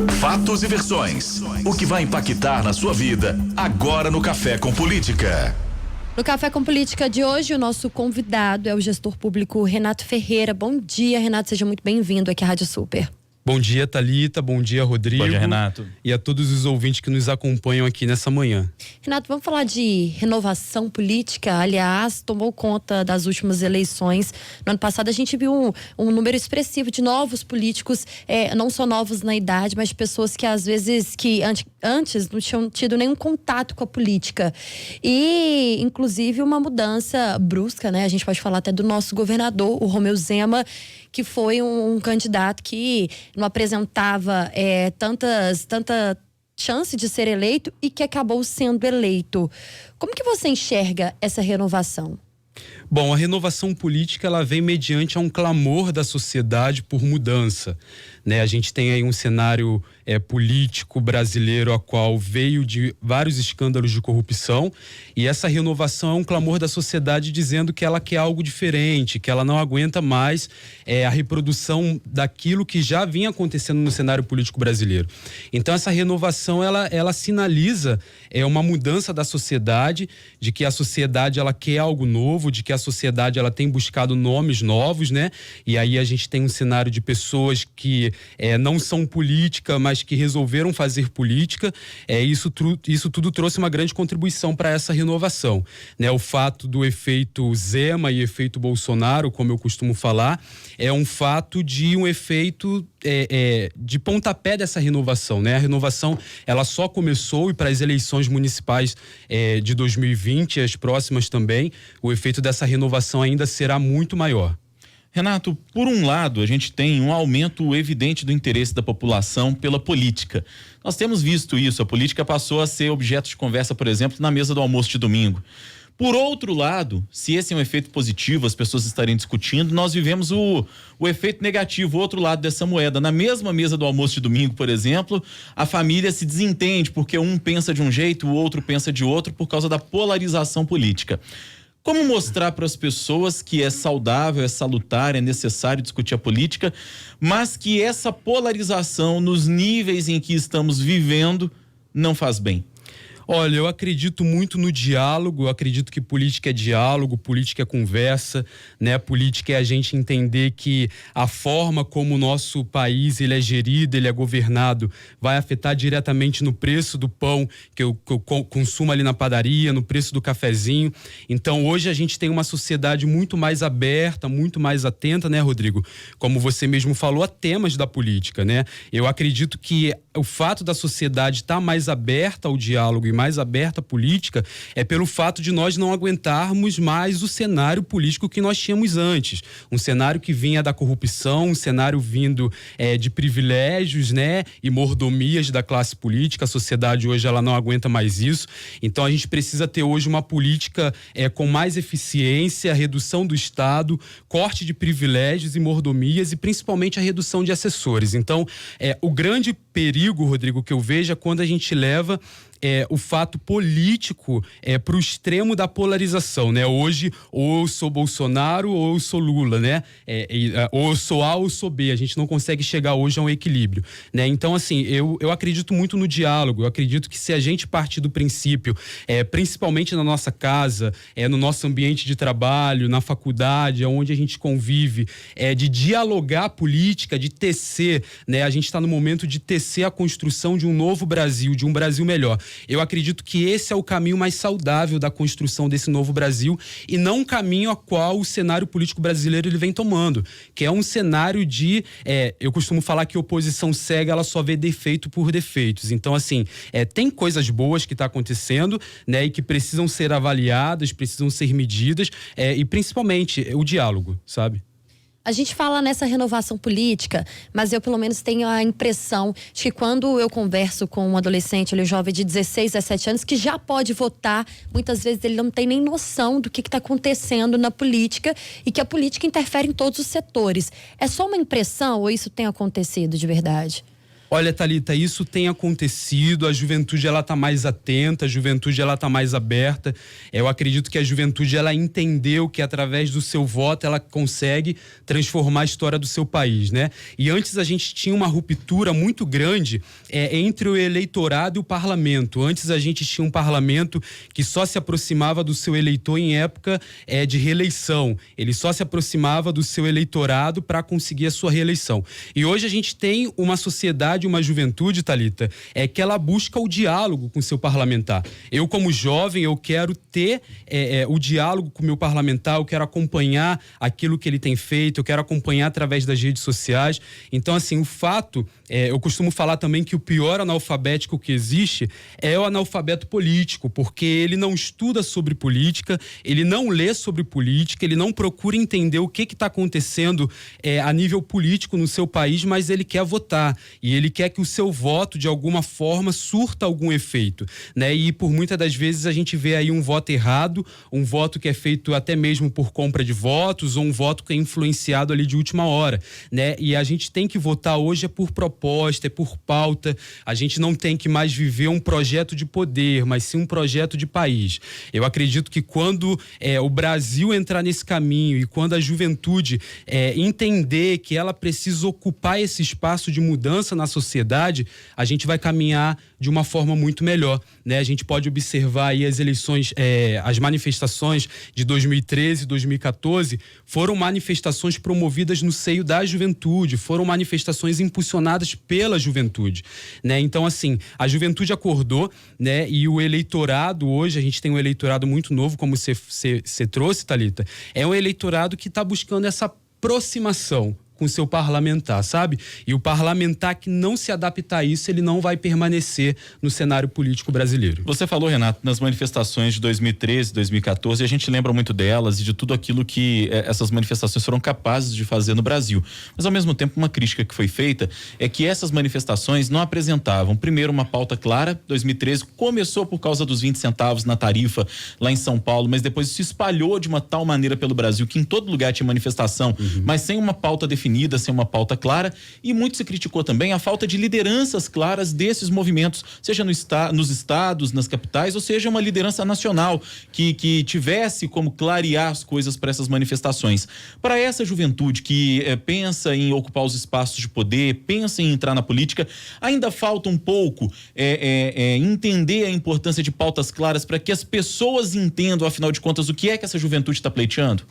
Fatos e versões. O que vai impactar na sua vida agora no Café com Política. No Café com Política de hoje, o nosso convidado é o gestor público Renato Ferreira. Bom dia, Renato, seja muito bem-vindo aqui à Rádio Super. Bom dia, Thalita. Bom dia, Rodrigo. Bom dia, Renato. E a todos os ouvintes que nos acompanham aqui nessa manhã. Renato, vamos falar de renovação política. Aliás, tomou conta das últimas eleições. No ano passado, a gente viu um número expressivo de novos políticos, não só novos na idade, mas de pessoas que às vezes antes não tinham tido nenhum contato com a política. E, inclusive, uma mudança brusca, né? A gente pode falar até do nosso governador, o Romeu Zema, que foi um candidato que não apresentava tanta chance de ser eleito e que acabou sendo eleito. Como que você enxerga essa renovação? Bom, a renovação política ela vem mediante a um clamor da sociedade por mudança, né? A gente tem aí um cenário político brasileiro a qual veio de vários escândalos de corrupção, e essa renovação é um clamor da sociedade dizendo que ela quer algo diferente, que ela não aguenta mais a reprodução daquilo que já vinha acontecendo no cenário político brasileiro. Então essa renovação ela sinaliza uma mudança da sociedade, de que a sociedade ela quer algo novo, de que a sociedade ela tem buscado nomes novos, né? E aí a gente tem um cenário de pessoas que não são política, mas que resolveram fazer política. Isso tudo trouxe uma grande contribuição para essa renovação, né? O fato do efeito Zema e efeito Bolsonaro, como eu costumo falar, é um fato de um efeito de pontapé dessa renovação, né? A renovação ela só começou, e para as eleições municipais de 2020, as próximas também, o efeito dessa renovação ainda será muito maior. Renato, por um lado, a gente tem um aumento evidente do interesse da população pela política. Nós temos visto isso, a política passou a ser objeto de conversa, por exemplo, na mesa do almoço de domingo. Por outro lado, se esse é um efeito positivo, as pessoas estarem discutindo, nós vivemos o efeito negativo, o outro lado dessa moeda. Na mesma mesa do almoço de domingo, por exemplo, a família se desentende, porque um pensa de um jeito, o outro pensa de outro, por causa da polarização política. Como mostrar para as pessoas que é saudável, é salutar, é necessário discutir a política, mas que essa polarização nos níveis em que estamos vivendo não faz bem? Olha, eu acredito muito no diálogo, eu acredito que política é diálogo, política é conversa, né? Política é a gente entender que a forma como o nosso país ele é gerido, ele é governado, vai afetar diretamente no preço do pão que eu consumo ali na padaria, no preço do cafezinho. Então, hoje a gente tem uma sociedade muito mais aberta, muito mais atenta, né, Rodrigo? Como você mesmo falou, a temas da política, né? Eu acredito que o fato da sociedade estar mais aberta ao diálogo e mais aberta à política é pelo fato de nós não aguentarmos mais o cenário político que nós tínhamos antes. Um cenário que vinha da corrupção, um cenário vindo de privilégios, né, e mordomias da classe política. A sociedade hoje ela não aguenta mais isso. Então a gente precisa ter hoje uma política com mais eficiência, redução do Estado, corte de privilégios e mordomias e principalmente a redução de assessores. Então o grande perigo, Rodrigo, que eu vejo é quando a gente leva o fato político para o extremo da polarização, né? Hoje, ou eu sou Bolsonaro ou eu sou Lula, né? Ou eu sou A ou eu sou B. A gente não consegue chegar hoje a um equilíbrio, né? Então, assim, eu acredito muito no diálogo. Eu acredito que se a gente partir do princípio, principalmente na nossa casa, no nosso ambiente de trabalho, na faculdade, onde a gente convive, de dialogar a política, de tecer, né? A gente está no momento de tecer a construção de um novo Brasil, de um Brasil melhor. Eu acredito que esse é o caminho mais saudável da construção desse novo Brasil e não um caminho a qual o cenário político brasileiro ele vem tomando, que é um cenário de... eu costumo falar que oposição cega, ela só vê defeito por defeitos. Então, assim, tem coisas boas que está acontecendo, né, e que precisam ser avaliadas, precisam ser medidas, e principalmente o diálogo, sabe? A gente fala nessa renovação política, mas eu pelo menos tenho a impressão de que quando eu converso com um adolescente, ele é jovem de 16, 17 anos, que já pode votar, muitas vezes ele não tem nem noção do que está acontecendo na política e que a política interfere em todos os setores. É só uma impressão ou isso tem acontecido de verdade? Olha, Thalita, isso tem acontecido, a juventude ela tá mais atenta, a juventude ela tá mais aberta. Eu acredito que a juventude ela entendeu que através do seu voto ela consegue transformar a história do seu país, né? E antes a gente tinha uma ruptura muito grande entre o eleitorado e o parlamento. Antes a gente tinha um parlamento que só se aproximava do seu eleitor em época de reeleição. Ele só se aproximava do seu eleitorado para conseguir a sua reeleição. E hoje a gente tem uma sociedade, uma juventude, Thalita, que ela busca o diálogo com o seu parlamentar. Eu, como jovem, eu quero ter o diálogo com o meu parlamentar, eu quero acompanhar aquilo que ele tem feito, eu quero acompanhar através das redes sociais. Então, assim, o fato, eu costumo falar também que o pior analfabético que existe é o analfabeto político, porque ele não estuda sobre política, ele não lê sobre política, ele não procura entender o que está acontecendo a nível político no seu país, mas ele quer votar e ele quer que o seu voto, de alguma forma, surta algum efeito, né? E por muitas das vezes a gente vê aí um voto errado, um voto que é feito até mesmo por compra de votos, ou um voto que é influenciado ali de última hora, né? E a gente tem que votar hoje por proposta, por pauta. A gente não tem que mais viver um projeto de poder, mas sim um projeto de país. Eu acredito que quando o Brasil entrar nesse caminho e quando a juventude entender que ela precisa ocupar esse espaço de mudança na sociedade, a gente vai caminhar de uma forma muito melhor, né? A gente pode observar aí as eleições, as manifestações de 2013 e 2014 foram manifestações promovidas no seio da juventude, foram manifestações impulsionadas pela juventude, né? Então, assim, a juventude acordou, né? E o eleitorado hoje, a gente tem um eleitorado muito novo, como você trouxe, Thalita, é um eleitorado que está buscando essa aproximação com seu parlamentar, sabe? E o parlamentar que não se adaptar a isso, ele não vai permanecer no cenário político brasileiro. Você falou, Renato, nas manifestações de 2013, 2014, a gente lembra muito delas e de tudo aquilo que essas manifestações foram capazes de fazer no Brasil. Mas, ao mesmo tempo, uma crítica que foi feita é que essas manifestações não apresentavam, primeiro, uma pauta clara. 2013 começou por causa dos 20 centavos na tarifa lá em São Paulo, mas depois se espalhou de uma tal maneira pelo Brasil que em todo lugar tinha manifestação, mas sem uma pauta definida, sem uma pauta clara, e muito se criticou também a falta de lideranças claras desses movimentos, seja nos estados, nas capitais, ou seja, uma liderança nacional que tivesse como clarear as coisas para essas manifestações. Para essa juventude que pensa em ocupar os espaços de poder, pensa em entrar na política, ainda falta um pouco entender a importância de pautas claras para que as pessoas entendam, afinal de contas, o que é que essa juventude está pleiteando?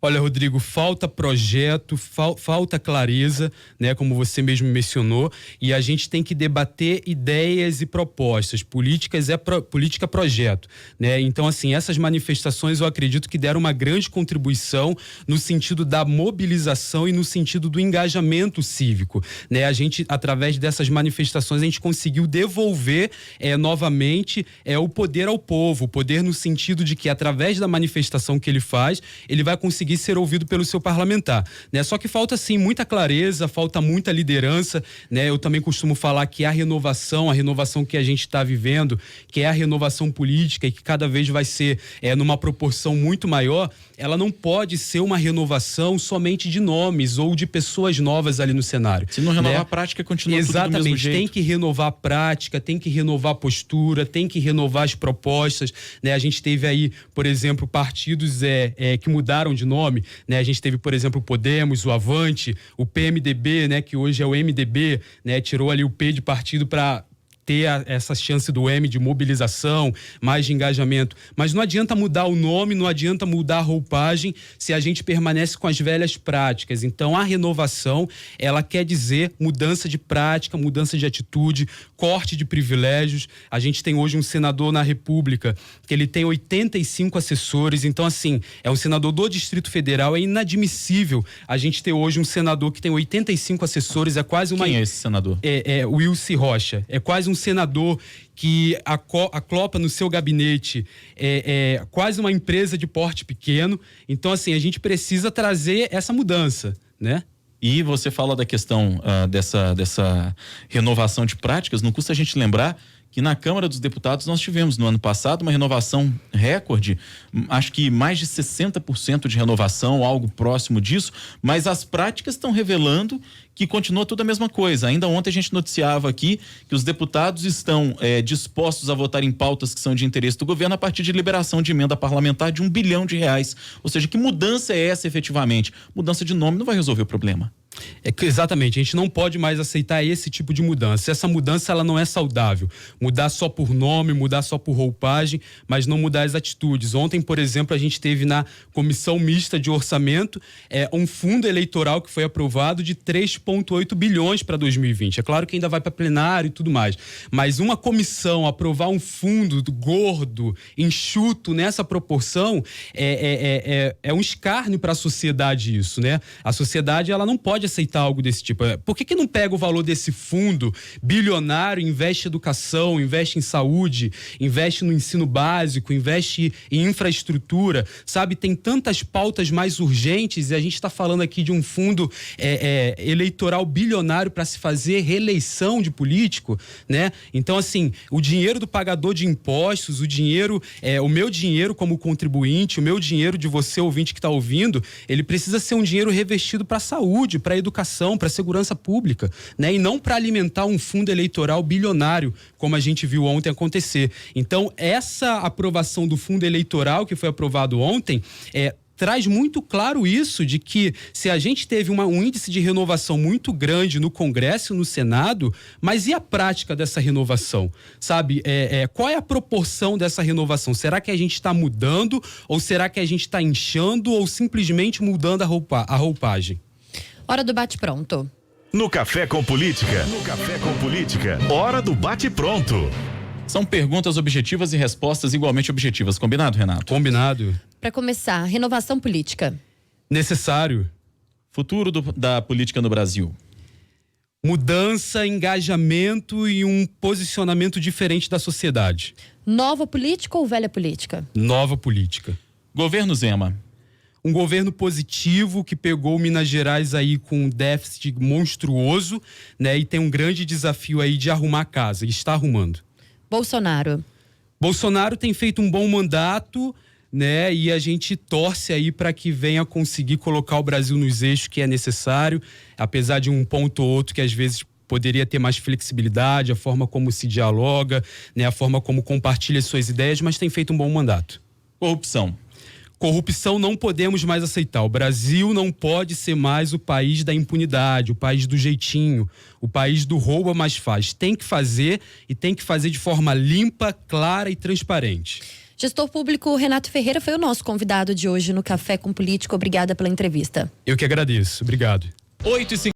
Olha, Rodrigo, falta projeto, falta clareza, né, como você mesmo mencionou, e a gente tem que debater ideias e propostas. Política projeto, né? Então, assim, essas manifestações eu acredito que deram uma grande contribuição no sentido da mobilização e no sentido do engajamento cívico, né? A gente, através dessas manifestações, a gente conseguiu devolver novamente o poder ao povo, o poder no sentido de que através da manifestação que ele faz, ele vai conseguir ser ouvido pelo seu parlamentar, né? Só que falta sim muita clareza, falta muita liderança, né? Eu também costumo falar que a renovação que a gente está vivendo, que é a renovação política e que cada vez vai ser numa proporção muito maior, ela não pode ser uma renovação somente de nomes ou de pessoas novas ali no cenário. Se não renovar né? a prática, continua Exatamente, tudo do mesmo jeito. Tem que renovar a prática, tem que renovar a postura, tem que renovar as propostas, né? A gente teve aí, por exemplo, partidos que mudaram de nome, né? A gente teve, por exemplo, o Podemos, o Avante, o PMDB, né? Que hoje é o MDB, né? Tirou ali o P de partido para ter essa chance do M de mobilização, mais de engajamento. Mas não adianta mudar o nome, não adianta mudar a roupagem se a gente permanece com as velhas práticas. Então, a renovação, ela quer dizer mudança de prática, mudança de atitude, corte de privilégios. A gente tem hoje um senador na República que ele tem 85 assessores. Então, assim, é um senador do Distrito Federal. É inadmissível a gente ter hoje um senador que tem 85 assessores. É quase uma... Quem é esse senador? Wilcy Rocha. É quase um senador que aclopa no seu gabinete quase uma empresa de porte pequeno. Então, assim, a gente precisa trazer essa mudança, né? E você fala da questão dessa renovação de práticas, não custa a gente lembrar que na Câmara dos Deputados nós tivemos no ano passado uma renovação recorde, acho que mais de 60% de renovação, algo próximo disso, mas as práticas estão revelando que continua tudo a mesma coisa. Ainda ontem a gente noticiava aqui que os deputados estão dispostos a votar em pautas que são de interesse do governo a partir de liberação de emenda parlamentar de R$1 bilhão. Ou seja, que mudança é essa efetivamente? Mudança de nome não vai resolver o problema. Exatamente, a gente não pode mais aceitar esse tipo de mudança. Essa mudança ela não é saudável. Mudar só por nome, mudar só por roupagem, mas não mudar as atitudes. Ontem, por exemplo, a gente teve na Comissão Mista de Orçamento um fundo eleitoral que foi aprovado de 3,8 bilhões para 2020. É claro que ainda vai para plenário e tudo mais, mas uma comissão aprovar um fundo gordo, enxuto nessa proporção é um escárnio para a sociedade isso, né? A sociedade ela não pode aceitar algo desse tipo. Por que não pega o valor desse fundo bilionário, investe em educação, investe em saúde, investe no ensino básico, investe em infraestrutura, sabe? Tem tantas pautas mais urgentes e a gente está falando aqui de um fundo eleitoral bilionário para se fazer reeleição de político, né? Então, assim, o dinheiro do pagador de impostos, o dinheiro, o meu dinheiro como contribuinte, o meu dinheiro de você, ouvinte que está ouvindo, ele precisa ser um dinheiro revestido para a saúde, para a educação, para a segurança pública, né? E não para alimentar um fundo eleitoral bilionário, como a gente viu ontem acontecer. Então, essa aprovação do fundo eleitoral que foi aprovado ontem traz muito claro isso, de que se a gente teve um índice de renovação muito grande no Congresso e no Senado, mas e a prática dessa renovação? Sabe, qual é a proporção dessa renovação? Será que a gente está mudando ou será que a gente está inchando ou simplesmente mudando a roupagem? Hora do bate-pronto. No Café com Política. Hora do bate-pronto. São perguntas objetivas e respostas igualmente objetivas. Combinado, Renato? Combinado. Para começar, renovação política. Necessário. Futuro da política no Brasil. Mudança, engajamento e um posicionamento diferente da sociedade. Nova política ou velha política? Nova política. Governo Zema. Um governo positivo que pegou Minas Gerais aí com um déficit monstruoso, né? E tem um grande desafio aí de arrumar a casa, e está arrumando. Bolsonaro tem feito um bom mandato, né? E a gente torce aí para que venha conseguir colocar o Brasil nos eixos que é necessário, apesar de um ponto ou outro que às vezes poderia ter mais flexibilidade, a forma como se dialoga, né? A forma como compartilha suas ideias, mas tem feito um bom mandato. Corrupção não podemos mais aceitar. O Brasil não pode ser mais o país da impunidade, o país do jeitinho, o país do rouba mais faz. Tem que fazer e tem que fazer de forma limpa, clara e transparente. Gestor público Renato Ferreira foi o nosso convidado de hoje no Café com Política. Obrigada pela entrevista. Eu que agradeço. Obrigado. 8h50.